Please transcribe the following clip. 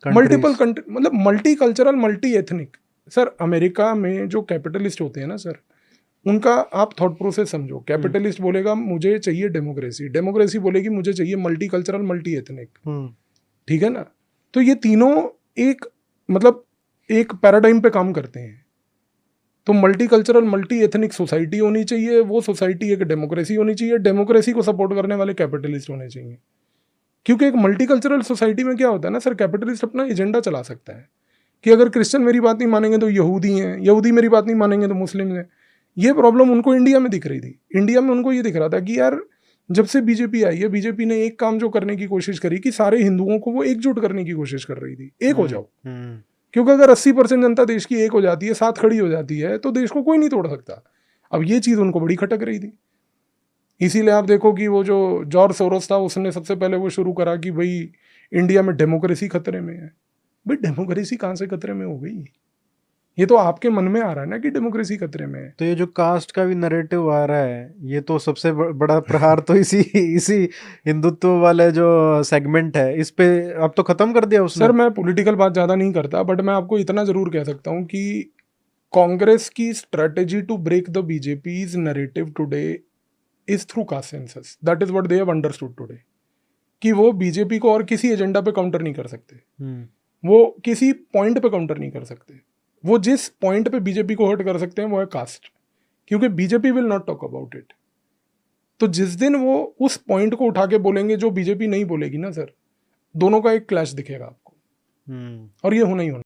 Multiple country, मतलब multi cultural multi ethnic. Sir America में जो कैपिटलिस्ट होते हैं ना सर, उनका आप थॉट प्रोसेस समझो। कैपिटलिस्ट बोलेगा मुझे चाहिए डेमोक्रेसी, डेमोक्रेसी बोलेगी मुझे चाहिए मल्टी कल्चरल मल्टी एथनिक, ठीक है ना। तो ये तीनों एक मतलब एक पैराडाइम पे काम करते हैं। तो multi cultural multi ethnic society होनी चाहिए, वो सोसाइटी एक डेमोक्रेसी होनी चाहिए, डेमोक्रेसी को सपोर्ट करने वाले कैपिटलिस्ट होने चाहिए। क्योंकि एक मल्टी कल्चरल सोसाइटी में क्या होता है ना सर, कैपिटलिस्ट अपना एजेंडा चला सकता है कि अगर क्रिश्चियन मेरी बात नहीं मानेंगे तो यहूदी हैं, यहूदी मेरी बात नहीं मानेंगे तो मुस्लिम हैं। ये प्रॉब्लम उनको इंडिया में दिख रही थी। इंडिया में उनको ये दिख रहा था कि यार जब से बीजेपी आई है, बीजेपी ने एक काम जो करने की कोशिश करी कि सारे हिंदुओं को वो एकजुट करने की कोशिश कर रही थी, एक हो जाओ। क्योंकि अगर 80% जनता देश की एक हो जाती है, साथ खड़ी हो जाती है, तो देश को कोई नहीं तोड़ सकता। अब ये चीज़ उनको बड़ी खटक रही थी। इसीलिए आप देखो कि वो जो जॉर्ज सोरोस था, उसने सबसे पहले वो शुरू करा कि भाई इंडिया में डेमोक्रेसी खतरे में है। भाई डेमोक्रेसी कहाँ से खतरे में हो गई? ये तो आपके मन में आ रहा है ना कि डेमोक्रेसी खतरे में है। तो ये जो कास्ट का भी नैरेटिव आ रहा है, ये तो सबसे बड़ा प्रहार तो इसी इसी हिंदुत्व वाले जो सेगमेंट है इस पे अब तो खत्म कर दिया उसने। सर मैं पॉलिटिकल बात ज़्यादा नहीं करता, बट मैं आपको इतना ज़रूर कह सकता हूँ कि कांग्रेस की strategy to break the BJP's narrative today is through caste census. That is what they have understood today, कि वो बीजेपी को और किसी एजेंडा पे काउंटर नहीं कर सकते, वो किसी पॉइंट पे काउंटर नहीं कर सकते। वो जिस पॉइंट पे बीजेपी को हर्ट कर सकते हैं वो है कास्ट, क्योंकि BJP will not talk about it. तो जिस दिन वो उस पॉइंट को उठा के बोलेंगे जो बीजेपी नहीं बोलेगी ना सर, दोनों का एक क्लैश दिखेगा आपको, और ये होना ही होना।